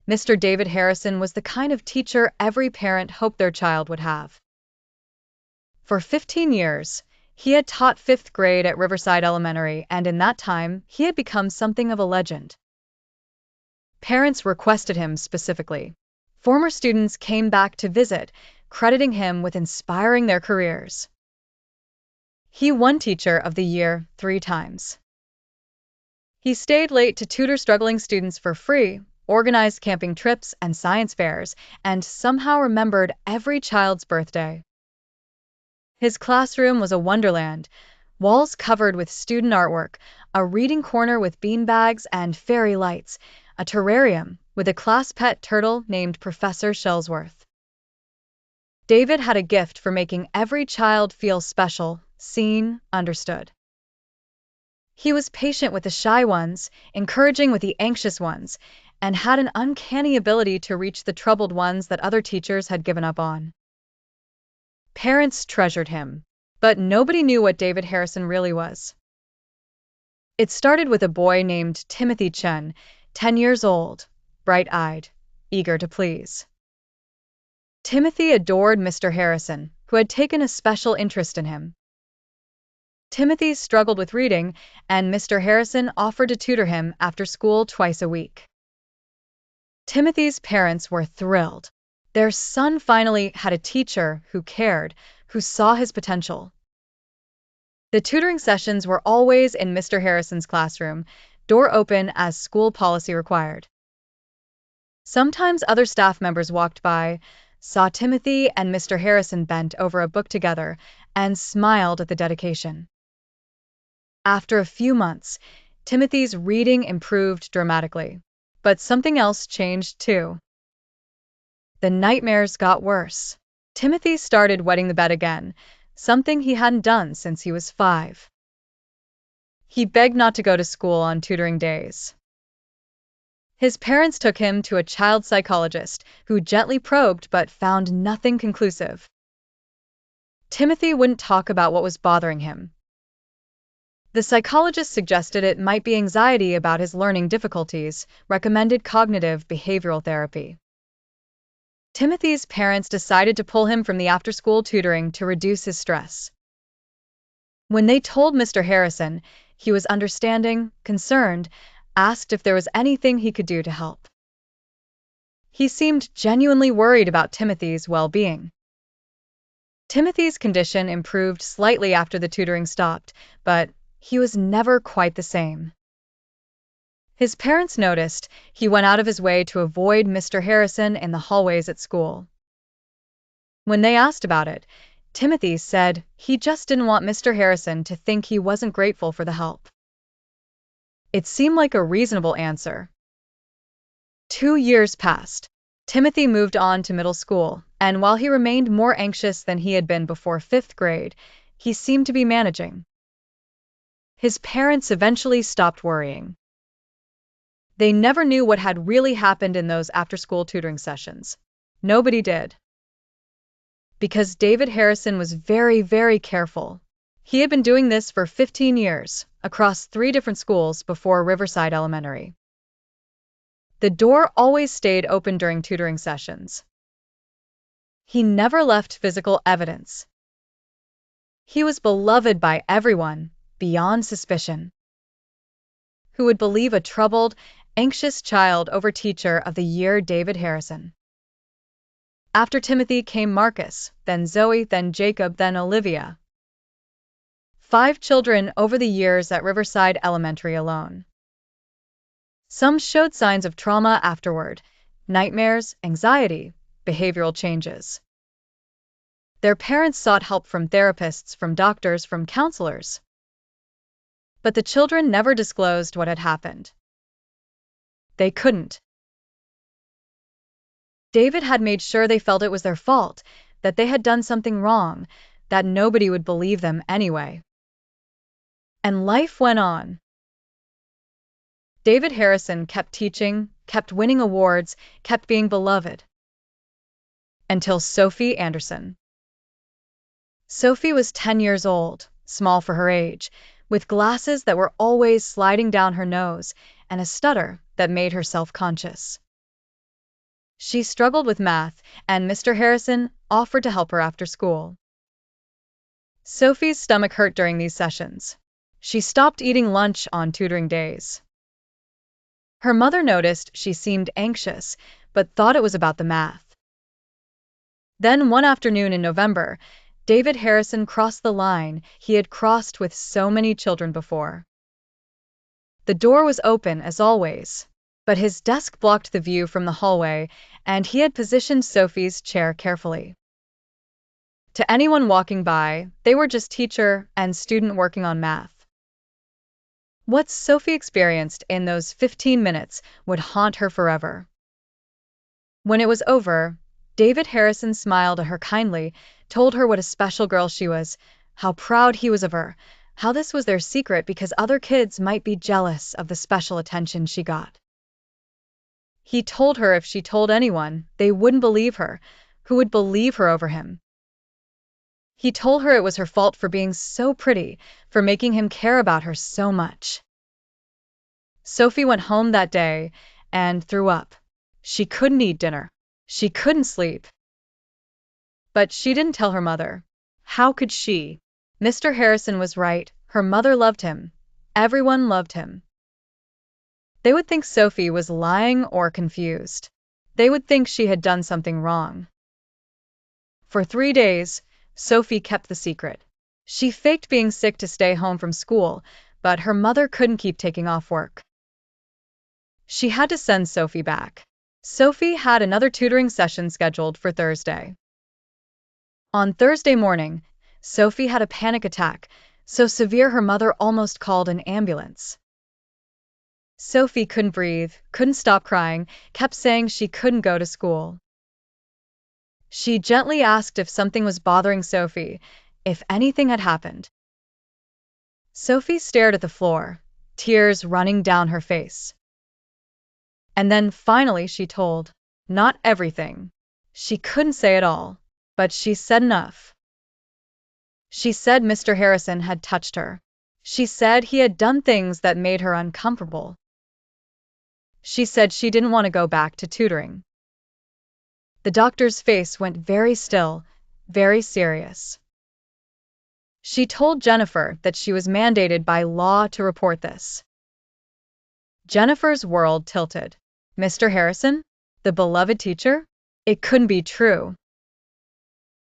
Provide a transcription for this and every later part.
Mr. David Harrison was the kind of teacher every parent hoped their child would have. For 15 years, he had taught 5th grade at Riverside Elementary, and in that time, he had become something of a legend. Parents requested him specifically. Former students came back to visit, crediting him with inspiring their careers. He won Teacher of the Year 3 times. He stayed late to tutor struggling students for free, organized camping trips and science fairs, and somehow remembered every child's birthday. His classroom was a wonderland, walls covered with student artwork, a reading corner with beanbags and fairy lights, a terrarium with a class pet turtle named Professor Shellsworth. David had a gift for making every child feel special, seen, understood. He was patient with the shy ones, encouraging with the anxious ones, and had an uncanny ability to reach the troubled ones that other teachers had given up on. Parents treasured him, but nobody knew what David Harrison really was. It started with a boy named Timothy Chen, 10 years old, bright-eyed, eager to please. Timothy adored Mr. Harrison, who had taken a special interest in him. Timothy struggled with reading, and Mr. Harrison offered to tutor him after school twice a week. Timothy's parents were thrilled. Their son finally had a teacher who cared, who saw his potential. The tutoring sessions were always in Mr. Harrison's classroom, door open as school policy required. Sometimes other staff members walked by, saw Timothy and Mr. Harrison bent over a book together, and smiled at the dedication. After a few months, Timothy's reading improved dramatically, but something else changed too. The nightmares got worse. Timothy started wetting the bed again, something he hadn't done since he was 5. He begged not to go to school on tutoring days. His parents took him to a child psychologist who gently probed but found nothing conclusive. Timothy wouldn't talk about what was bothering him. The psychologist suggested it might be anxiety about his learning difficulties, recommended cognitive behavioral therapy. Timothy's parents decided to pull him from the after-school tutoring to reduce his stress. When they told Mr. Harrison, he was understanding, concerned, asked if there was anything he could do to help. He seemed genuinely worried about Timothy's well-being. Timothy's condition improved slightly after the tutoring stopped, but he was never quite the same. His parents noticed he went out of his way to avoid Mr. Harrison in the hallways at school. When they asked about it, Timothy said he just didn't want Mr. Harrison to think he wasn't grateful for the help. It seemed like a reasonable answer. 2 years passed. Timothy moved on to middle school, and while he remained more anxious than he had been before 5th grade, he seemed to be managing. His parents eventually stopped worrying. They never knew what had really happened in those after-school tutoring sessions. Nobody did. Because David Harrison was very, very careful. He had been doing this for 15 years, across 3 different schools before Riverside Elementary. The door always stayed open during tutoring sessions. He never left physical evidence. He was beloved by everyone, beyond suspicion. Who would believe a troubled, anxious child over Teacher of the Year David Harrison? After Timothy came Marcus, then Zoe, then Jacob, then Olivia. 5 children over the years at Riverside Elementary alone. Some showed signs of trauma afterward, nightmares, anxiety, behavioral changes. Their parents sought help from therapists, from doctors, from counselors. But the children never disclosed what had happened. They couldn't. David had made sure they felt it was their fault, that they had done something wrong, that nobody would believe them anyway. And life went on. David Harrison kept teaching, kept winning awards, kept being beloved. Until Sophie Anderson. Sophie was 10 years old, small for her age, with glasses that were always sliding down her nose, and a stutter that made her self-conscious. She struggled with math, and Mr. Harrison offered to help her after school. Sophie's stomach hurt during these sessions. She stopped eating lunch on tutoring days. Her mother noticed she seemed anxious, but thought it was about the math. Then one afternoon in November, David Harrison crossed the line he had crossed with so many children before. The door was open as always, but his desk blocked the view from the hallway, and he had positioned Sophie's chair carefully. To anyone walking by, they were just teacher and student working on math. What Sophie experienced in those 15 minutes would haunt her forever. When it was over, David Harrison smiled at her kindly, told her what a special girl she was, how proud he was of her, how this was their secret because other kids might be jealous of the special attention she got. He told her if she told anyone, they wouldn't believe her. Who would believe her over him? He told her it was her fault for being so pretty, for making him care about her so much. Sophie went home that day and threw up. She couldn't eat dinner. She couldn't sleep. But she didn't tell her mother. How could she? Mr. Harrison was right. Her mother loved him. Everyone loved him. They would think Sophie was lying or confused. They would think she had done something wrong. For 3 days, Sophie kept the secret. She faked being sick to stay home from school, but her mother couldn't keep taking off work. She had to send Sophie back. Sophie had another tutoring session scheduled for Thursday. On Thursday morning, Sophie had a panic attack, so severe her mother almost called an ambulance. Sophie couldn't breathe, couldn't stop crying, kept saying she couldn't go to school. She gently asked if something was bothering Sophie, if anything had happened. Sophie stared at the floor, tears running down her face. And then finally she told. Not everything. She couldn't say it all, but she said enough. She said Mr. Harrison had touched her. She said he had done things that made her uncomfortable. She said she didn't want to go back to tutoring. The doctor's face went very still, very serious. She told Jennifer that she was mandated by law to report this. Jennifer's world tilted. Mr. Harrison? The beloved teacher? It couldn't be true.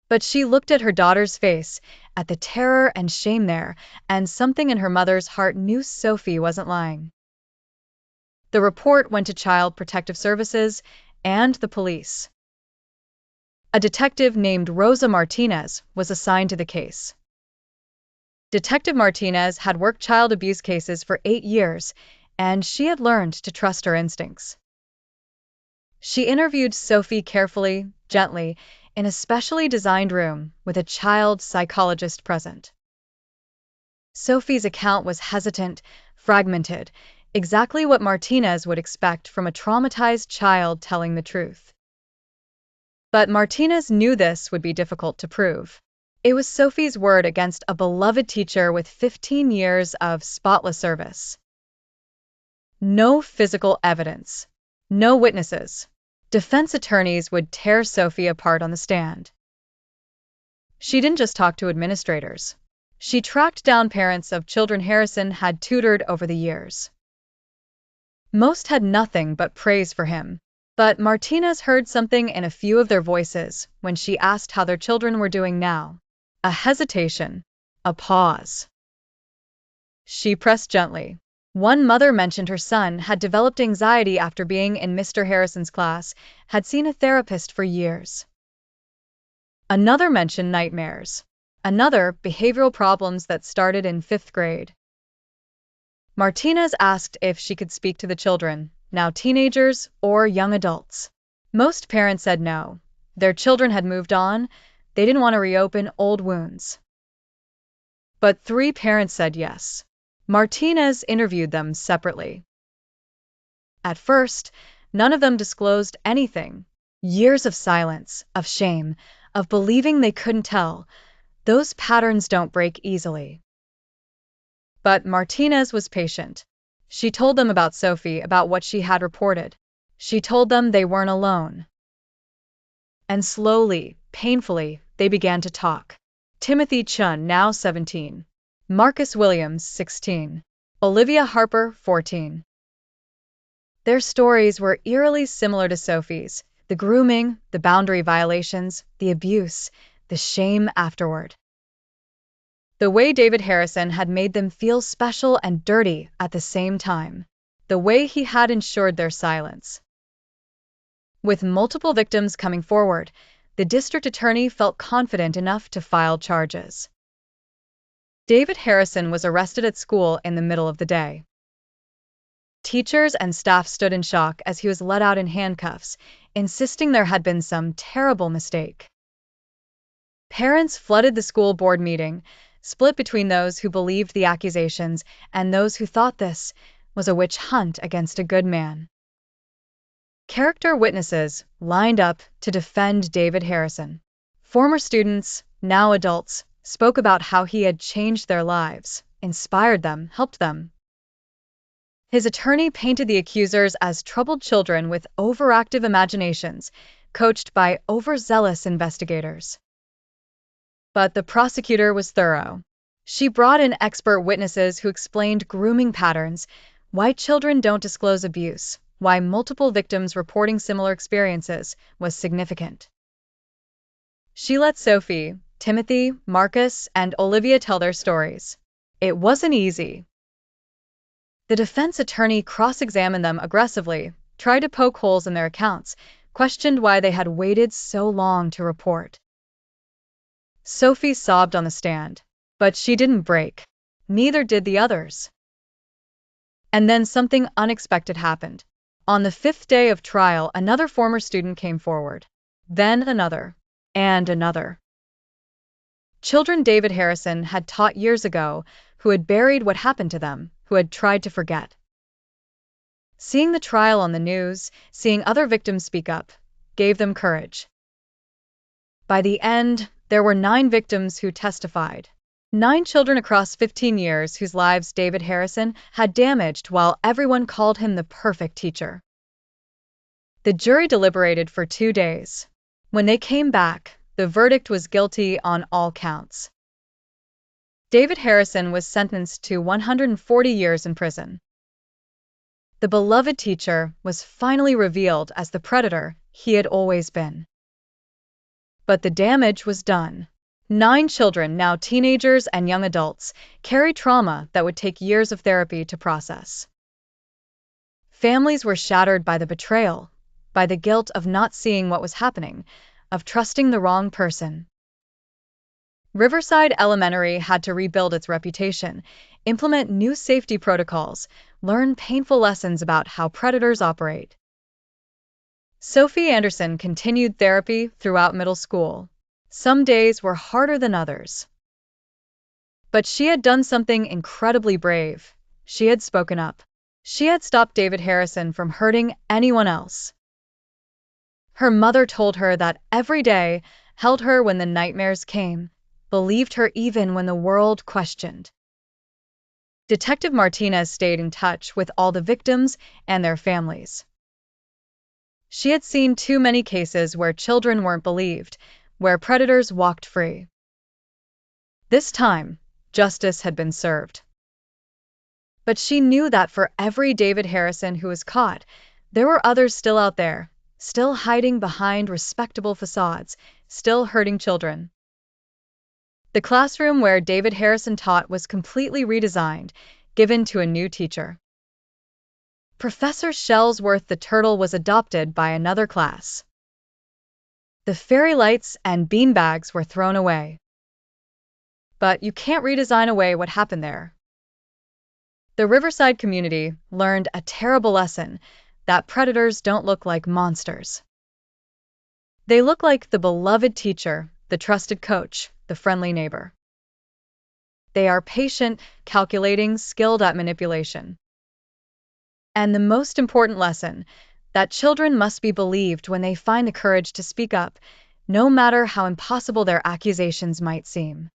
But she looked at her daughter's face, at the terror and shame there, and something in her mother's heart knew Sophie wasn't lying. The report went to Child Protective Services and the police. A detective named Rosa Martinez was assigned to the case. Detective Martinez had worked child abuse cases for 8 years, and she had learned to trust her instincts. She interviewed Sophie carefully, gently, in a specially designed room with a child psychologist present. Sophie's account was hesitant, fragmented, exactly what Martinez would expect from a traumatized child telling the truth. But Martinez knew this would be difficult to prove. It was Sophie's word against a beloved teacher with 15 years of spotless service. No physical evidence. No witnesses. Defense attorneys would tear Sophie apart on the stand. She didn't just talk to administrators. She tracked down parents of children Harrison had tutored over the years. Most had nothing but praise for him. But Martinez heard something in a few of their voices when she asked how their children were doing now. A hesitation. A pause. She pressed gently. One mother mentioned her son had developed anxiety after being in Mr. Harrison's class, had seen a therapist for years. Another mentioned nightmares. Another, behavioral problems that started in 5th grade. Martinez asked if she could speak to the children, now teenagers or young adults. Most parents said no. Their children had moved on. They didn't want to reopen old wounds. But 3 parents said yes. Martinez interviewed them separately. At first, none of them disclosed anything. Years of silence, of shame, of believing they couldn't tell. Those patterns don't break easily. But Martinez was patient. She told them about Sophie, about what she had reported. She told them they weren't alone. And slowly, painfully, they began to talk. Timothy Chun, now 17. Marcus Williams, 16. Olivia Harper, 14. Their stories were eerily similar to Sophie's: the grooming, the boundary violations, the abuse, the shame afterward. The way David Harrison had made them feel special and dirty at the same time. The way he had ensured their silence. With multiple victims coming forward, the district attorney felt confident enough to file charges. David Harrison was arrested at school in the middle of the day. Teachers and staff stood in shock as he was let out in handcuffs, insisting there had been some terrible mistake. Parents flooded the school board meeting, split between those who believed the accusations and those who thought this was a witch hunt against a good man. Character witnesses lined up to defend David Harrison. Former students, now adults, spoke about how he had changed their lives, inspired them, helped them. His attorney painted the accusers as troubled children with overactive imaginations, coached by overzealous investigators. But the prosecutor was thorough. She brought in expert witnesses who explained grooming patterns, why children don't disclose abuse, why multiple victims reporting similar experiences was significant. She let Sophie, Timothy, Marcus, and Olivia tell their stories. It wasn't easy. The defense attorney cross-examined them aggressively, tried to poke holes in their accounts, questioned why they had waited so long to report. Sophie sobbed on the stand, but she didn't break. Neither did the others. And then something unexpected happened. On the 5th day of trial, another former student came forward. Then another. And another. Children David Harrison had taught years ago, who had buried what happened to them, who had tried to forget. Seeing the trial on the news, seeing other victims speak up, gave them courage. By the end, there were 9 victims who testified. 9 children across 15 years whose lives David Harrison had damaged while everyone called him the perfect teacher. The jury deliberated for 2 days. When they came back, the verdict was guilty on all counts. David Harrison was sentenced to 140 years in prison. The beloved teacher was finally revealed as the predator he had always been. But the damage was done. 9 children, now teenagers and young adults, carry trauma that would take years of therapy to process. Families were shattered by the betrayal, by the guilt of not seeing what was happening, of trusting the wrong person. Riverside Elementary had to rebuild its reputation, implement new safety protocols, learn painful lessons about how predators operate. Sophie Anderson continued therapy throughout middle school. Some days were harder than others. But she had done something incredibly brave. She had spoken up. She had stopped David Harrison from hurting anyone else. Her mother told her that every day, held her when the nightmares came, believed her even when the world questioned. Detective Martinez stayed in touch with all the victims and their families. She had seen too many cases where children weren't believed, where predators walked free. This time, justice had been served. But she knew that for every David Harrison who was caught, there were others still out there, still hiding behind respectable facades, still hurting children. The classroom where David Harrison taught was completely redesigned, given to a new teacher. Professor Shellsworth the Turtle was adopted by another class. The fairy lights and beanbags were thrown away. But you can't redesign away what happened there. The Riverside community learned a terrible lesson, that predators don't look like monsters. They look like the beloved teacher, the trusted coach, the friendly neighbor. They are patient, calculating, skilled at manipulation. And the most important lesson, that children must be believed when they find the courage to speak up, no matter how impossible their accusations might seem.